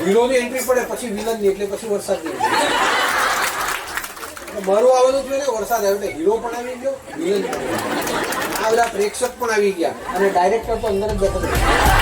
હીરોની entry પડે પછી વિલનની એટલે પછી વરસાદ મારું આવવાનું જોઈએ ને વરસાદ આવ્યો એટલે હીરો પણ આવી ગયો વિલન પણ આ બધા પ્રેક્ષક પણ આવી ગયા અને ડાયરેક્ટર તો અંદર જ બેઠો